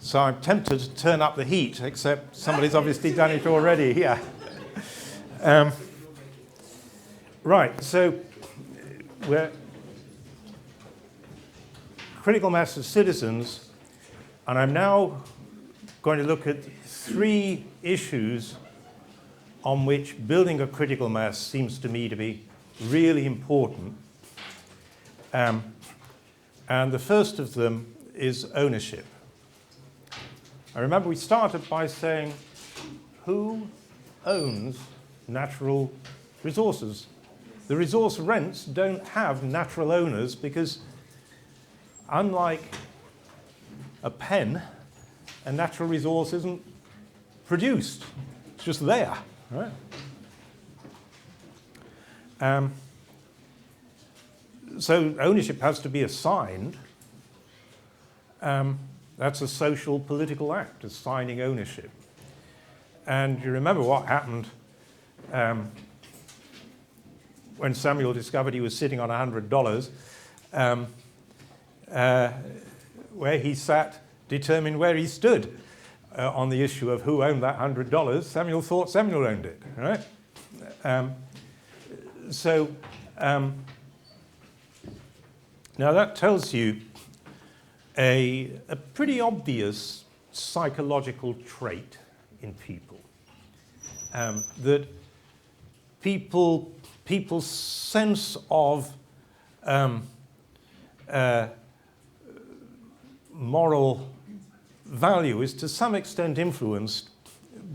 So I'm tempted to turn up the heat, except somebody's obviously done it already here. Right, so we're critical mass of citizens, and I'm now going to look at 3 issues on which building a critical mass seems to me to be really important. And the first of them is ownership. I remember we started by saying, who owns natural resources? The resource rents don't have natural owners because, unlike a pen, a natural resource isn't produced. It's just there, right? So ownership has to be assigned. That's a social political act, assigning ownership. And you remember what happened when Samuel discovered he was sitting on $100, where he sat determined where he stood on the issue of who owned that $100. Samuel thought Samuel owned it, right? Now that tells you a pretty obvious psychological trait in people, that people's sense of moral value is to some extent influenced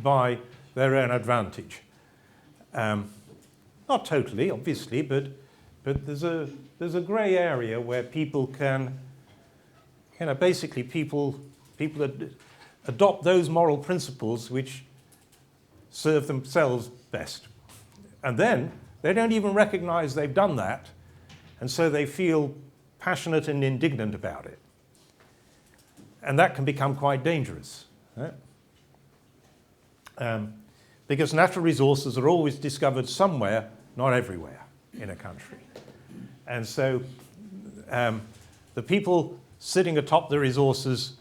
by their own advantage. Not totally, obviously, but there's a grey area where people can, basically people adopt those moral principles which serve themselves best. And then they don't even recognize they've done that, and so they feel passionate and indignant about it. And that can become quite dangerous, right? Because natural resources are always discovered somewhere, not everywhere in a country. And so the people sitting atop the resources,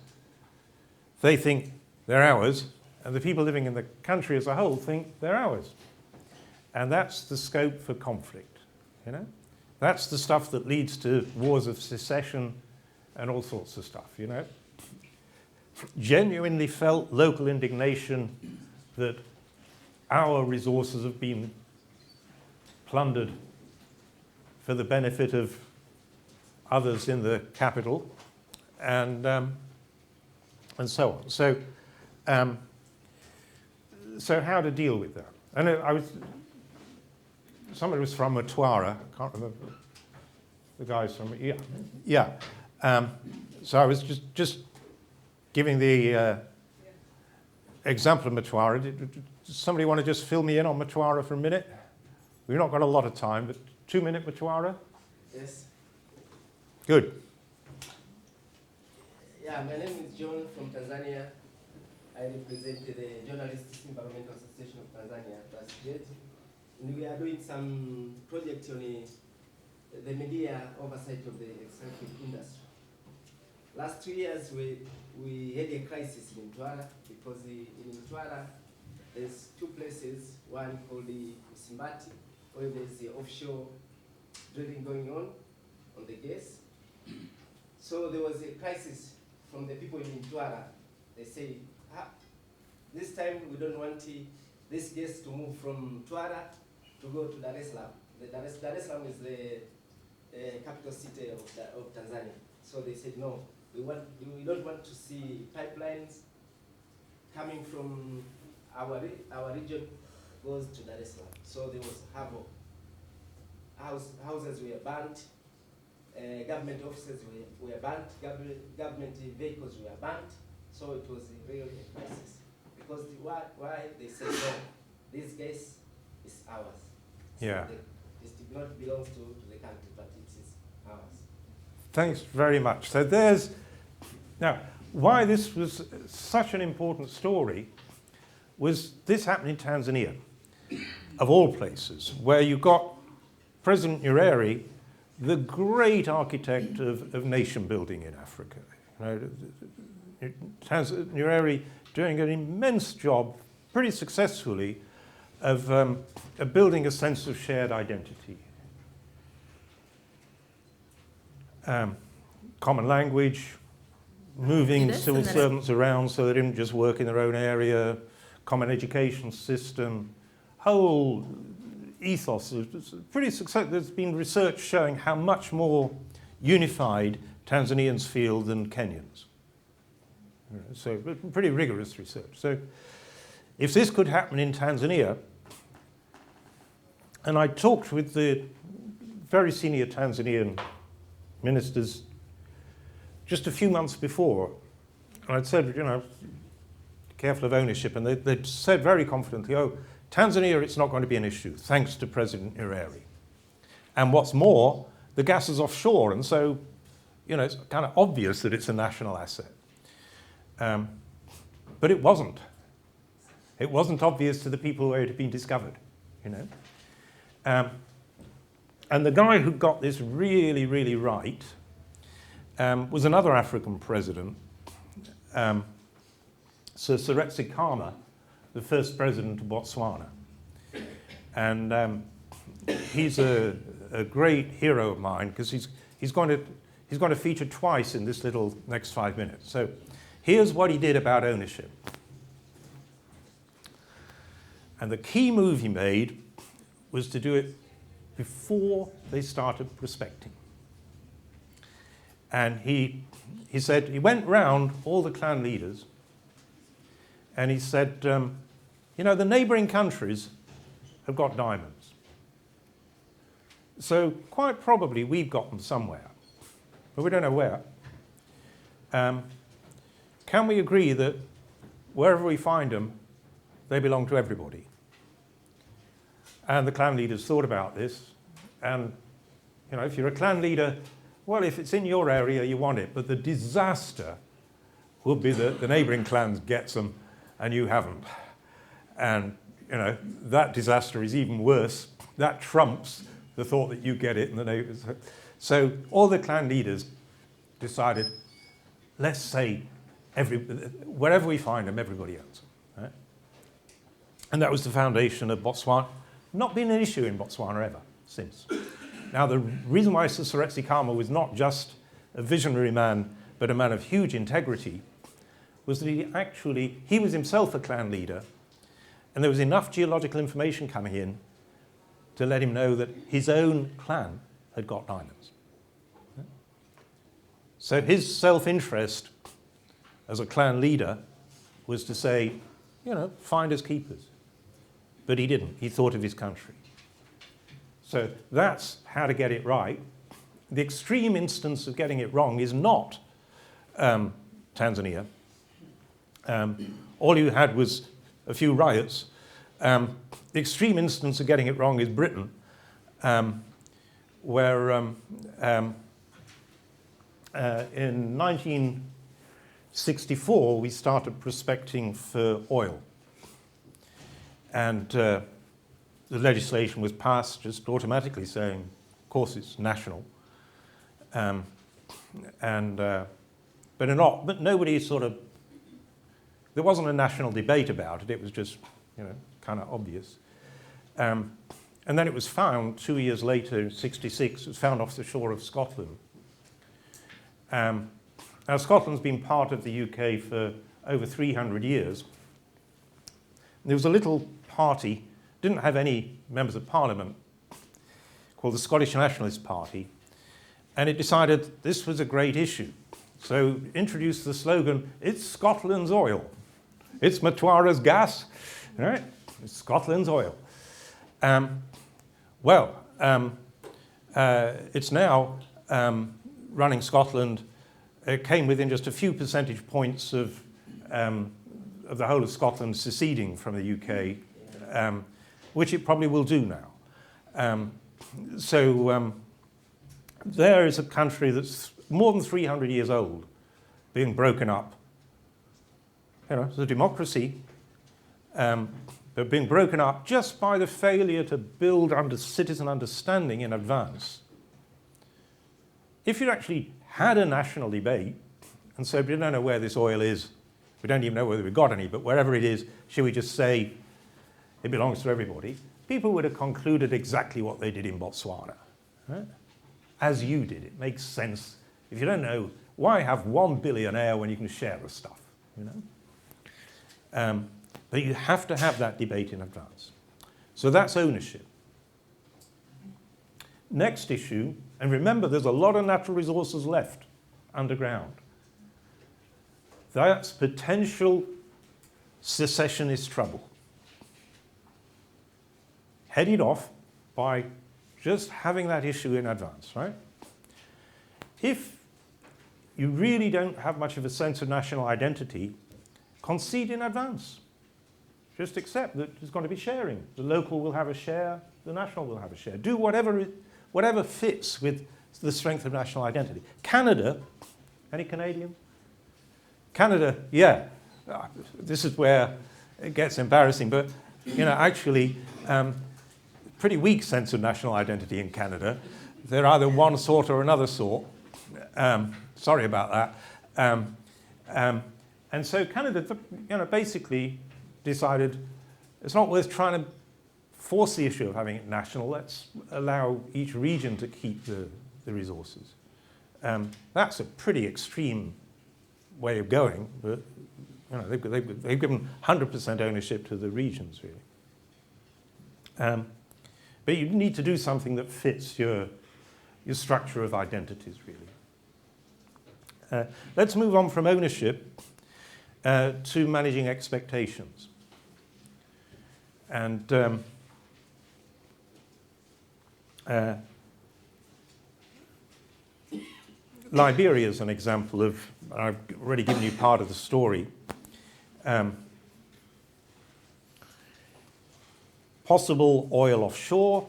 they think they're ours, and the people living in the country as a whole think they're ours. And that's the scope for conflict, That's the stuff that leads to wars of secession and all sorts of stuff, Genuinely felt local indignation that our resources have been plundered for the benefit of others in the capital, and so on. So how to deal with that? And somebody was from Matwara. I can't remember the guys from. Yeah. So I was just giving the example of Matwara. Does somebody want to just fill me in on Matwara for a minute? We've not got a lot of time, but 2-minute Matwara? Yes. Good. Yeah, my name is John from Tanzania. I represent the Journalists Environmental Association of Tanzania, TASJET. And we are doing some project on the media oversight of the extractive industry. Last 2 years, we had a crisis in Mtwara, because in Mtwara, there's 2 places, one called the Msimbati, where there's the offshore drilling going on the gas. So there was a crisis from the people in Mtwara. They say, this time we don't want this gas to move from Mtwara to go to Dar es Salaam. Dar es Salaam is the capital city of Tanzania. So they said, no, we don't want to see pipelines coming from our region goes to Dar es Salaam. So there was havoc. Houses were burnt, government offices were burnt, government vehicles were burnt. So it was really a crisis. Because why they said, no, this gas is ours. Yeah. It did not belong to the country, but it is ours. Thanks very much. So now, why this was such an important story was this happened in Tanzania, of all places, where you got President Nyerere, the great architect of nation building in Africa. Nyerere doing an immense job, pretty successfully, of building a sense of shared identity. Common language, moving civil servants around so they didn't just work in their own area, common education system, whole ethos is pretty successful. There's been research showing how much more unified Tanzanians feel than Kenyans. So pretty rigorous research. So if this could happen in Tanzania, and I talked with the very senior Tanzanian ministers just a few months before, and I'd said, you know, careful of ownership, and they'd said very confidently, oh, Tanzania, it's not going to be an issue, thanks to President Nyerere. And what's more, the gas is offshore, and so, you know, it's kind of obvious that it's a national asset. But it wasn't. It wasn't obvious to the people where it had been discovered, you know. And the guy who got this really, really right was another African president, Sir Seretse Khama, the first president of Botswana. And he's a great hero of mine because he's going to feature twice in this little next 5 minutes. So here's what he did about ownership. And the key move he made was to do it before they started prospecting. And he said, he went round all the clan leaders and he said, you know, the neighboring countries have got diamonds. So quite probably we've got them somewhere, but we don't know where. Can we agree that wherever we find them, they belong to everybody? And the clan leaders thought about this, and you know, if you're a clan leader, well, if it's in your area, you want it, but the disaster would be that the neighboring clans gets them and you haven't. And you know, that disaster is even worse. That trumps the thought that you get it and the neighbors. So all the clan leaders decided, let's say wherever we find them, everybody owns them. Right? And that was the foundation of Botswana. Not been an issue in Botswana ever since. Now, the reason why Sir Seretse Khama was not just a visionary man, but a man of huge integrity, was that he was himself a clan leader, and there was enough geological information coming in to let him know that his own clan had got diamonds. So his self-interest as a clan leader was to say, you know, finders keepers. But he didn't. He thought of his country. So that's how to get it right. The extreme instance of getting it wrong is not Tanzania. All you had was a few riots. The extreme instance of getting it wrong is Britain, where in 1964 we started prospecting for oil. And the legislation was passed just automatically saying, of course, it's national. But nobody sort of, there wasn't a national debate about it. It was just, you know, kind of obvious. And then it was found 2 years later, in '66, it was found off the shore of Scotland. Now, Scotland's been part of the UK for over 300 years. There was a little party, didn't have any members of parliament, called the Scottish Nationalist Party, and it decided this was a great issue. So introduced the slogan, it's Scotland's oil. It's Mtwara's gas, right? It's Scotland's oil. It's now running Scotland. It came within just a few percentage points of the whole of Scotland seceding from the UK, which it probably will do now. There is a country that's more than 300 years old, being broken up. You know, it's a democracy, but being broken up just by the failure to build citizen understanding in advance. If you actually had a national debate and said, we don't know where this oil is. We don't even know whether we've got any, but wherever it is, should we just say it belongs to everybody? People would have concluded exactly what they did in Botswana, right? As you did. It makes sense. If you don't know, why have one billionaire when you can share the stuff, you know? But you have to have that debate in advance. So that's ownership. Next issue, and remember there's a lot of natural resources left underground. That's potential secessionist trouble. Headed off by just having that issue in advance, right? If you really don't have much of a sense of national identity, concede in advance. Just accept that there's going to be sharing. The local will have a share, the national will have a share. Do whatever fits with the strength of national identity. Canada, any Canadian? Canada, yeah. This is where it gets embarrassing, but you know, actually, pretty weak sense of national identity in Canada. They're either one sort or another sort. Sorry about that. And so Canada, you know, basically decided it's not worth trying to force the issue of having it national. Let's allow each region to keep the resources. That's a pretty extreme way of going, but you know, they've given 100% ownership to the regions, really. But you need to do something that fits your structure of identities, really. Let's move on from ownership to managing expectations. And Liberia is an example of, I've already given you part of the story. Possible oil offshore.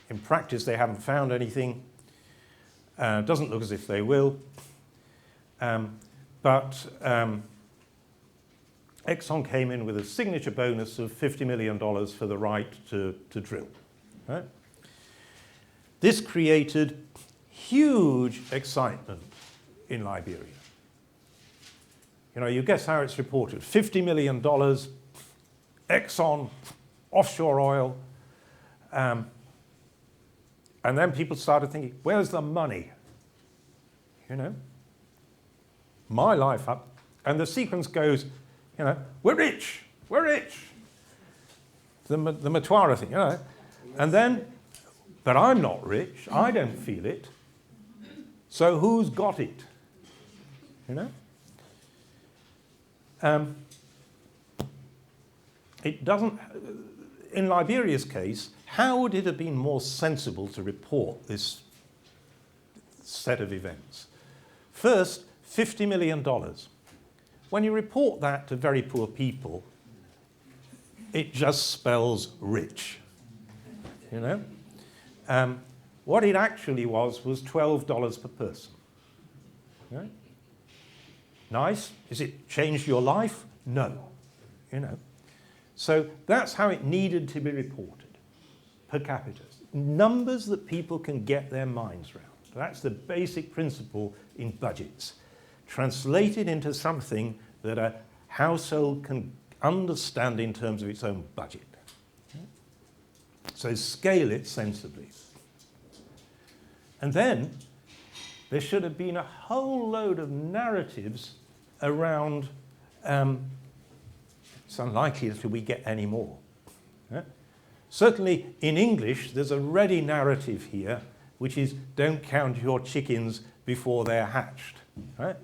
In practice, they haven't found anything. Doesn't look as if they will. But Exxon came in with a signature bonus of $50 million for the right to drill. Right? This created huge excitement in Liberia. You know, you guess how it's reported. $50 million, Exxon, offshore oil. And then people started thinking, where's the money? You know, my life up. And the sequence goes, you know, we're rich. The Matwara thing, you know. And then, but I'm not rich. I don't feel it. So who's got it? You know? It doesn't, in Liberia's case, how would it have been more sensible to report this set of events? First, $50 million. When you report that to very poor people, it just spells rich, you know? What it actually was $12 per person. Right? Nice. Is it changed your life? No. You know. So that's how it needed to be reported, per capita. Numbers that people can get their minds around. That's the basic principle in budgets. Translated into something that a household can understand in terms of its own budget. So scale it sensibly. And then there should have been a whole load of narratives around, it's unlikely that we get any more. Certainly in English, there's a ready narrative here, which is don't count your chickens before they're hatched. Right?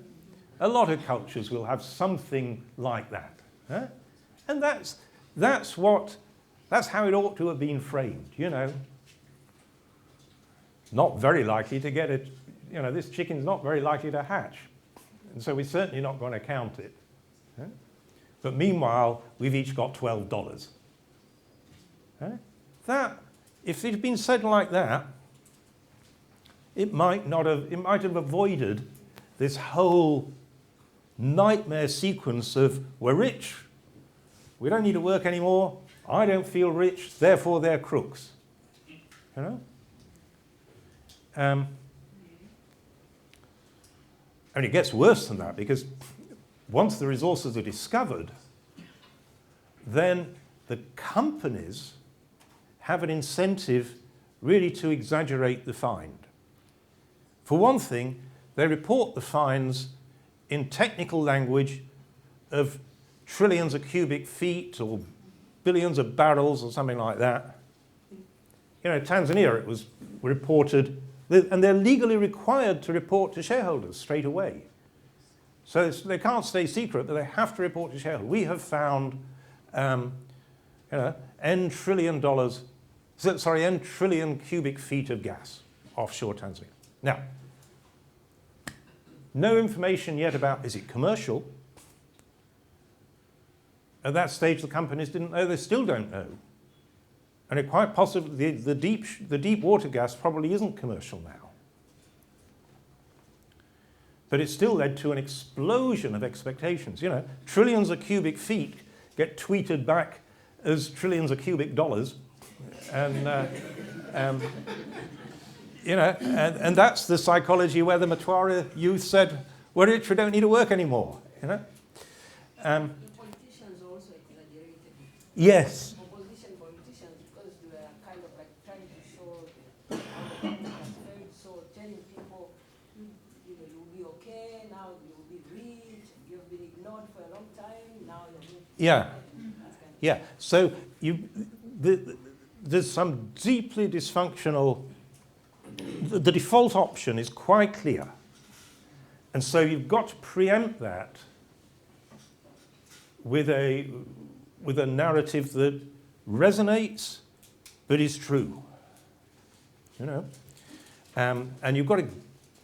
A lot of cultures will have something like that. Right? And that's how it ought to have been framed, you know. Not very likely to get it, you know, this chicken's not very likely to hatch. And so we're certainly not going to count it. Right? But meanwhile, we've each got $12. Right? That, if it had been said like that, it might have avoided this whole nightmare sequence of we're rich, we don't need to work anymore, I don't feel rich, therefore they're crooks. You know? And it gets worse than that, because once the resources are discovered, then the companies have an incentive really to exaggerate the find. For one thing, they report the finds in technical language of trillions of cubic feet or billions of barrels or something like that. You know, Tanzania, it was reported, and they're legally required to report to shareholders straight away. So they can't stay secret, but they have to report to shareholders. We have found, N trillion cubic feet of gas offshore Tanzania. Now, no information yet about, is it commercial? At that stage, the companies didn't know, they still don't know. And it quite possibly, the deep water gas probably isn't commercial now. But it still led to an explosion of expectations. You know, trillions of cubic feet get tweeted back as trillions of cubic dollars. And, and that's the psychology where the Mtwara youth said, we're rich, we don't need to work anymore. You know? The politicians also exaggerated. Yes. Opposition politicians, because they were kind of like trying to show how the government has failed, so telling people, you'll be okay, now you'll be rich, you've been ignored for a long time, now you're rich. Yeah. Yeah. So there's some deeply dysfunctional, the default option is quite clear. And so you've got to preempt that with a narrative that resonates but is true. You know? And you've got to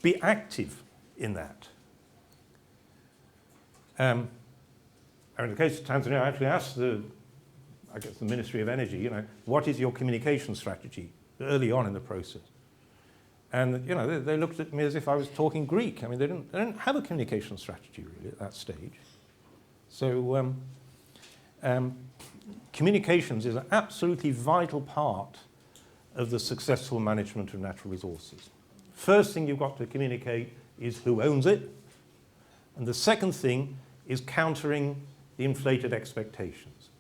be active in that. In the case of Tanzania, I actually asked the Ministry of Energy, you know, what is your communication strategy early on in the process? And, you know, they looked at me as if I was talking Greek. I mean, they didn't have a communication strategy really at that stage. So communications is an absolutely vital part of the successful management of natural resources. First thing you've got to communicate is who owns it. And the second thing is countering the inflated expectations.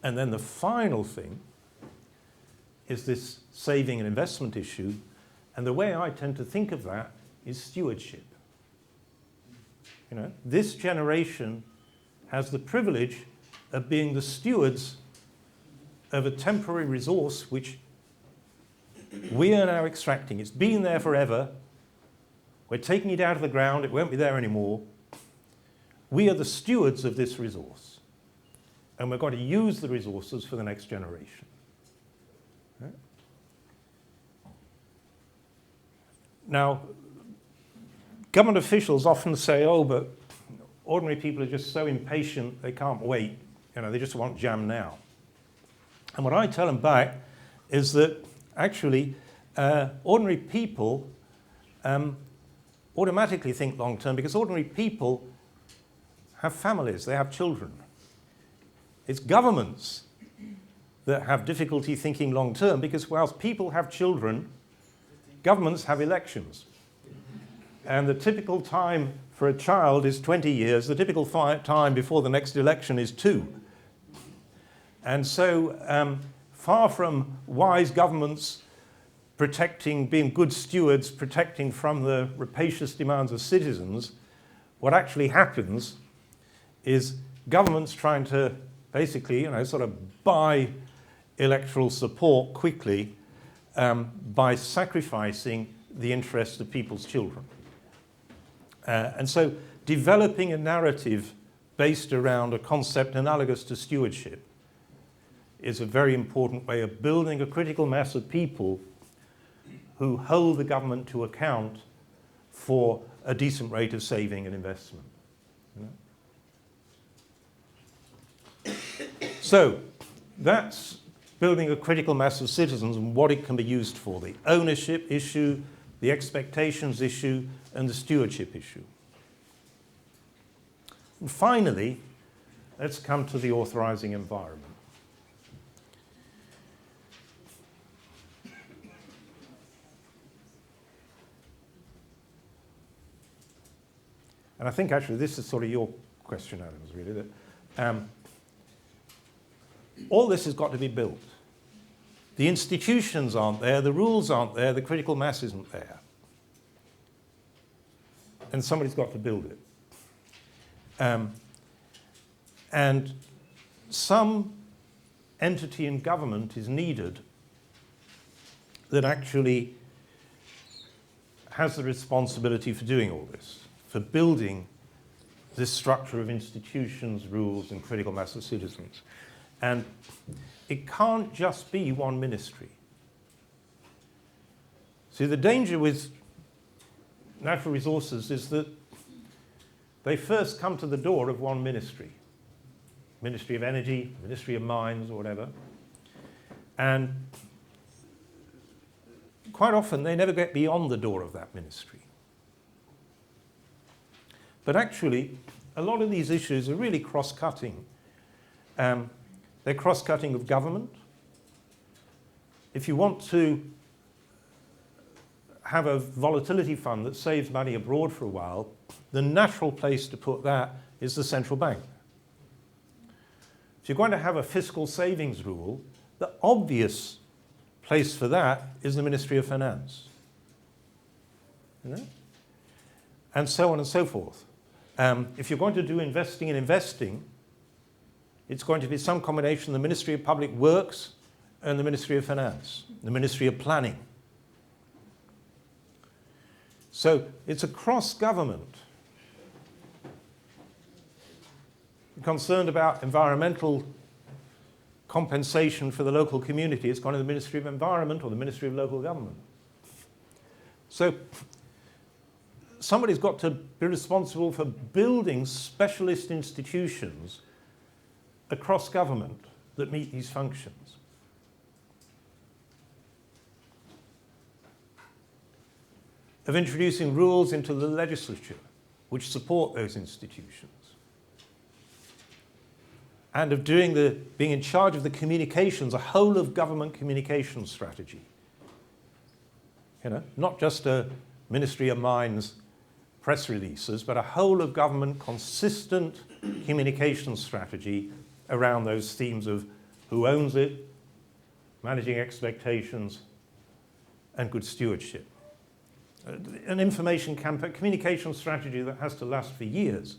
And then the final thing is this saving and investment issue. And the way I tend to think of that is stewardship. You know, this generation has the privilege of being the stewards of a temporary resource which we are now extracting. It's been there forever. We're taking it out of the ground. It won't be there anymore. We are the stewards of this resource. And we're going to use the resources for the next generation. Right? Now, government officials often say, oh, but ordinary people are just so impatient, they can't wait. You know, they just want jam now. And what I tell them back is that actually ordinary people automatically think long term, because ordinary people have families, they have children. It's governments that have difficulty thinking long term, because whilst people have children, governments have elections. And the typical time for a child is 20 years. The typical time before the next election is 2. And so far from wise governments protecting, being good stewards, protecting from the rapacious demands of citizens, what actually happens is governments trying to basically, you know, sort of buy electoral support quickly by sacrificing the interests of people's children. And so developing a narrative based around a concept analogous to stewardship is a very important way of building a critical mass of people who hold the government to account for a decent rate of saving and investment. You know? So that's building a critical mass of citizens and what it can be used for, the ownership issue, the expectations issue, and the stewardship issue. And finally, let's come to the authorizing environment. and I think actually this is sort of your question, Adams, really, that all this has got to be built. The institutions aren't there, the rules aren't there, the critical mass isn't there. And somebody's got to build it. And some entity in government is needed that actually has the responsibility for doing all this, for building this structure of institutions, rules, and critical mass of citizens. And it can't just be one ministry. See, the danger with natural resources is that they first come to the door of one ministry. Ministry of Energy, Ministry of Mines, or whatever. And quite often they never get beyond the door of that ministry. But actually, a lot of these issues are really cross-cutting. They're cross-cutting of government. If you want to have a volatility fund that saves money abroad for a while, the natural place to put that is the central bank. If you're going to have a fiscal savings rule, the obvious place for that is the Ministry of Finance. You know? And so on and so forth. If you're going to do investing in investing, it's going to be some combination of the Ministry of Public Works and the Ministry of Finance, the Ministry of Planning. So it's across government. You're concerned about environmental compensation for the local community, it's gone to the Ministry of Environment or the Ministry of Local Government. So somebody's got to be responsible for building specialist institutions across government that meet these functions. Of introducing rules into the legislature which support those institutions. And of being in charge of the communications, a whole of government communications strategy. You know, not just a Ministry of Mines press releases, but a whole of government consistent communications strategy around those themes of who owns it, managing expectations, and good stewardship. An information campaign, communication strategy that has to last for years.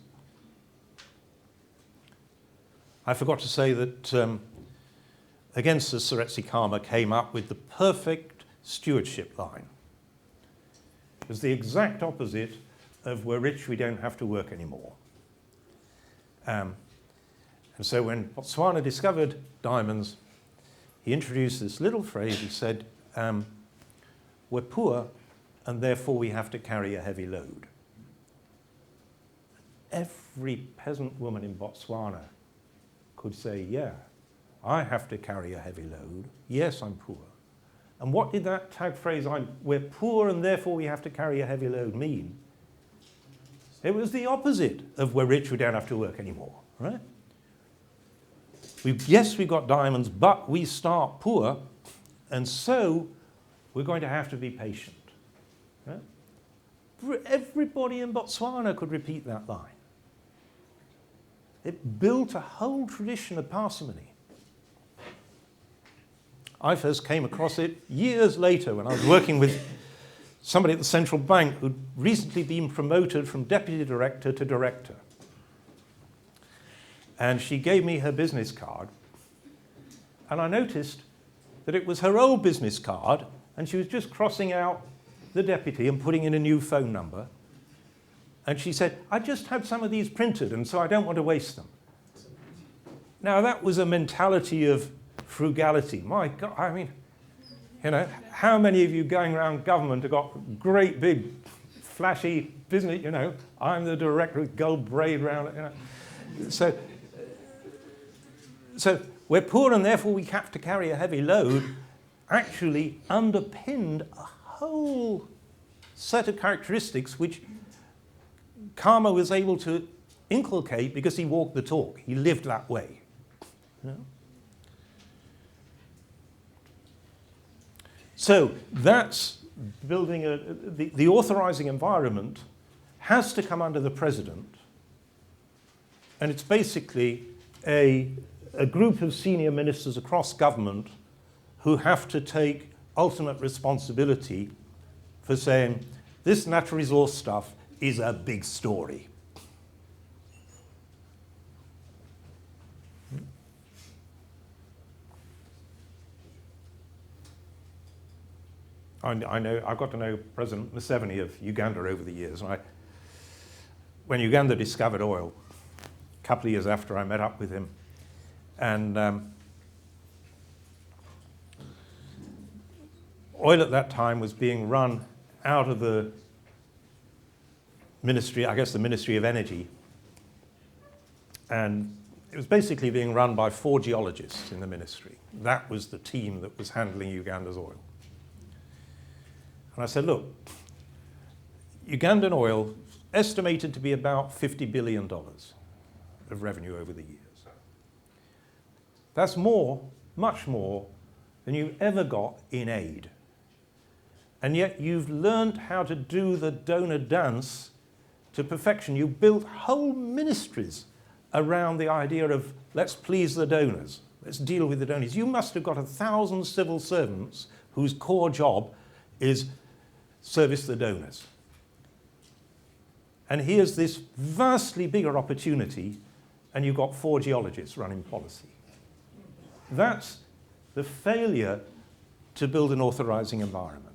I forgot to say that against the Seretse Khama came up with the perfect stewardship line. It was the exact opposite of we're rich, we don't have to work anymore. And so when Botswana discovered diamonds, he introduced this little phrase. He said, we're poor and therefore we have to carry a heavy load. Every peasant woman in Botswana could say, yeah, I have to carry a heavy load. Yes, I'm poor. And what did that tag phrase, we're poor and therefore we have to carry a heavy load, mean? It was the opposite of we're rich, we don't have to work anymore, right? Yes, we got diamonds, but we start poor, and so we're going to have to be patient. Right? Everybody in Botswana could repeat that line. It built a whole tradition of parsimony. I first came across it years later when I was working with somebody at the central bank who'd recently been promoted from deputy director to director. And she gave me her business card, and I noticed that it was her old business card, and she was just crossing out the deputy and putting in a new phone number. And she said, I just had some of these printed, and so I don't want to waste them. Now, that was a mentality of frugality. My God, I mean, you know, how many of you going around government have got great big, flashy business, you know, I'm the director with gold braid around it, you know. So we're poor and therefore we have to carry a heavy load actually underpinned a whole set of characteristics which Khama was able to inculcate because he walked the talk. He lived that way. You know? So that's building the authorizing environment has to come under the president, and it's basically a group of senior ministers across government who have to take ultimate responsibility for saying, this natural resource stuff is a big story. I know, I've got to know President Museveni of Uganda over the years. And when Uganda discovered oil, a couple of years after I met up with him, and oil at that time was being run out of the ministry, I guess the Ministry of Energy, and it was basically being run by 4 geologists in the ministry. That was the team that was handling Uganda's oil. And I said, look, Ugandan oil estimated to be about $50 billion of revenue over the years. That's more, much more, than you ever got in aid. And yet you've learned how to do the donor dance to perfection. You built whole ministries around the idea of let's please the donors, let's deal with the donors. You must have got 1,000 civil servants whose core job is service the donors. And here's this vastly bigger opportunity, and you've got 4 geologists running policy. That's the failure to build an authorizing environment.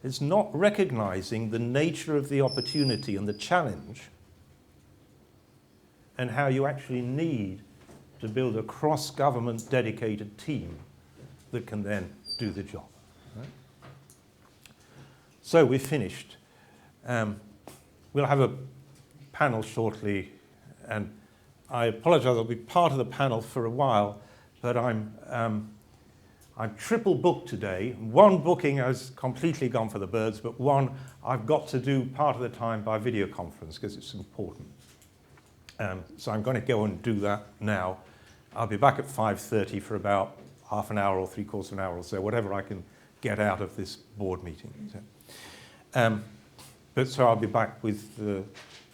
It's not recognizing the nature of the opportunity and the challenge and how you actually need to build a cross-government dedicated team that can then do the job. Right? So we've finished. We'll have a panel shortly, and I apologize, I'll be part of the panel for a while, but I'm triple booked today. One booking has completely gone for the birds, but one I've got to do part of the time by video conference because it's important. So I'm going to go and do that now. I'll be back at 5:30 for about half an hour or 3/4 of an hour or so, whatever I can get out of this board meeting. So I'll be back with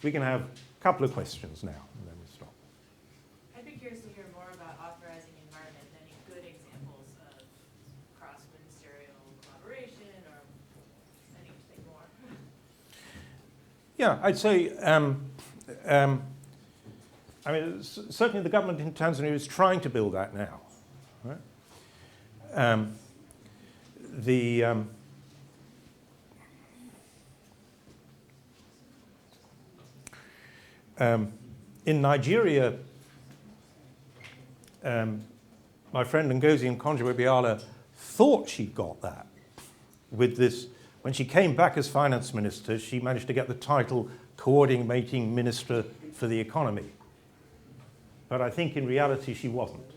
we can have a couple of questions now, and then we'll stop. I'd be curious to hear more about authorizing environment, any good examples of cross-ministerial collaboration or anything more. Yeah, I'd say, I mean, certainly the government in Tanzania is trying to build that now. Right? In Nigeria, my friend Ngozi Okonjo-Iweala thought she got that with this. When she came back as finance minister, she managed to get the title coordinating minister for the economy. But I think in reality she wasn't.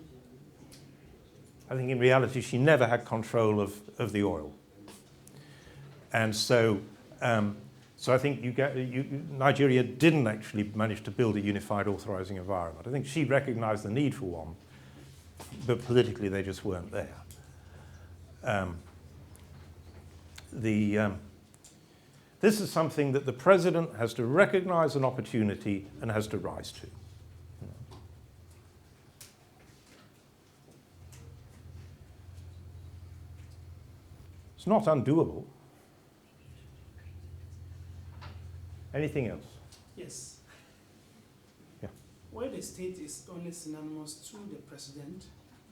I think in reality she never had control of the oil. And so I think Nigeria didn't actually manage to build a unified authorizing environment. I think she recognized the need for one, but politically they just weren't there. This is something that the president has to recognize an opportunity and has to rise to. It's not undoable. Anything else? Yes. Yeah. Where the state is only synonymous to the president,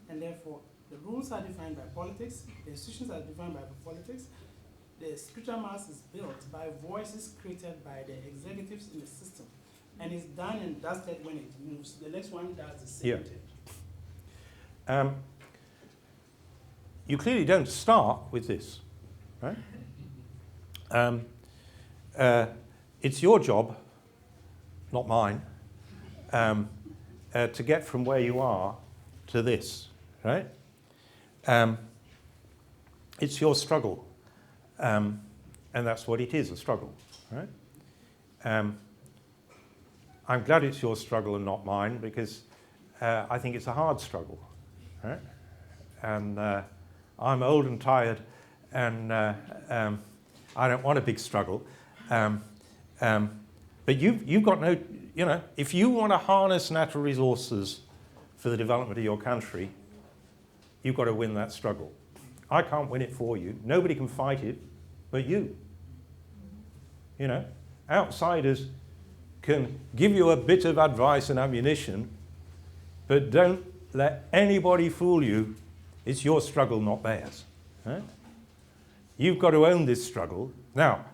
and therefore the rules are defined by politics, the institutions are defined by politics, the critical mass is built by voices created by the executives in the system, and it's done and dusted when it moves. The next one does the same thing. You clearly don't start with this, right? It's your job, not mine, to get from where you are to this, right? It's your struggle, and that's what it is, a struggle, right? I'm glad it's your struggle and not mine because I think it's a hard struggle, right? And I'm old and tired, and I don't want a big struggle. But you've got no, if you want to harness natural resources for the development of your country, you've got to win that struggle. I can't win it for you. Nobody can fight it but you. Outsiders can give you a bit of advice and ammunition, but don't let anybody fool you. It's your struggle, not theirs. Right? You've got to own this struggle. Now,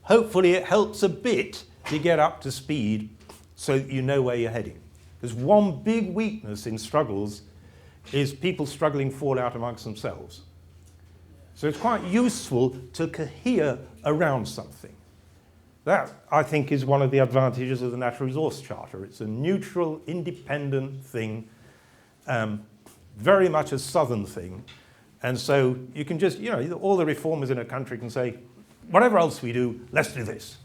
hopefully it helps a bit to get up to speed so that you know where you're heading. There's one big weakness in struggles is people struggling fall out amongst themselves. So it's quite useful to cohere around something. That, I think, is one of the advantages of the Natural Resource Charter. It's a neutral, independent thing, very much a southern thing. And so you can just, all the reformers in a country can say, whatever else we do, let's do this,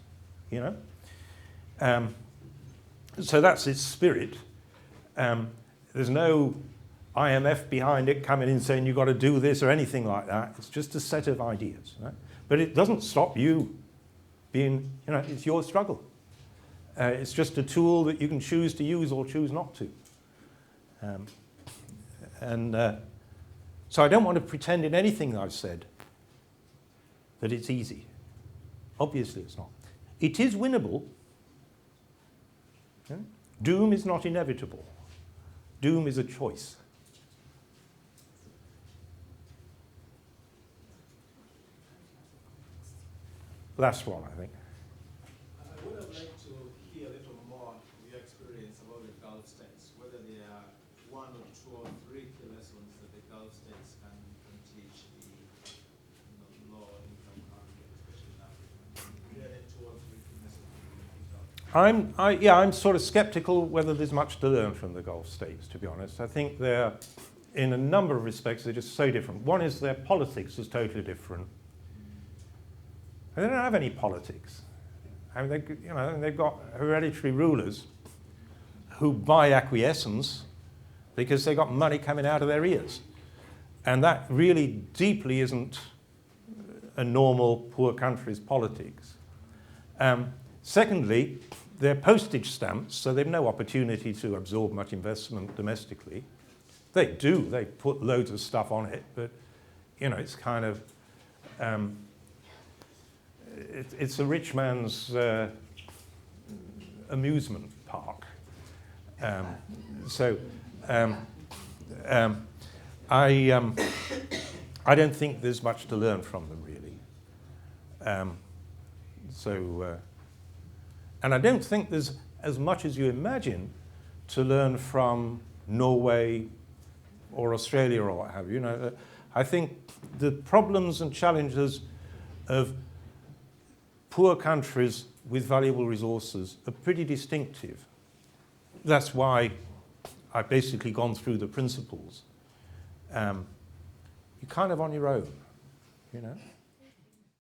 So that's its spirit. There's no IMF behind it coming in saying you've got to do this or anything like that. It's just a set of ideas. Right? But it doesn't stop you being, it's your struggle. It's just a tool that you can choose to use or choose not to. So I don't want to pretend in anything I've said that it's easy. Obviously it's not. It is winnable. Okay? Doom is not inevitable. Doom is a choice. Last one, I think. I would have liked to hear a little more of your experience about the Gulf states, whether there are one or two or three key lessons that the Gulf states can teach the low-income countries, especially in Africa. There are two or three key lessons you can pick up. I'm sort of skeptical whether there's much to learn from the Gulf states, to be honest. I think they're, in a number of respects, they're just so different. One is their politics is totally different. They don't have any politics. I mean, they've got hereditary rulers who buy acquiescence because they've got money coming out of their ears. And that really deeply isn't a normal poor country's politics. Secondly, they're postage stamps, so they've no opportunity to absorb much investment domestically. They do, they put loads of stuff on it, but it's kind of, it's a rich man's amusement park. I don't think there's much to learn from them, really. And I don't think there's as much as you imagine to learn from Norway or Australia or what have you. I think the problems and challenges of poor countries with valuable resources are pretty distinctive. That's why I've basically gone through the principles. You're kind of on your own,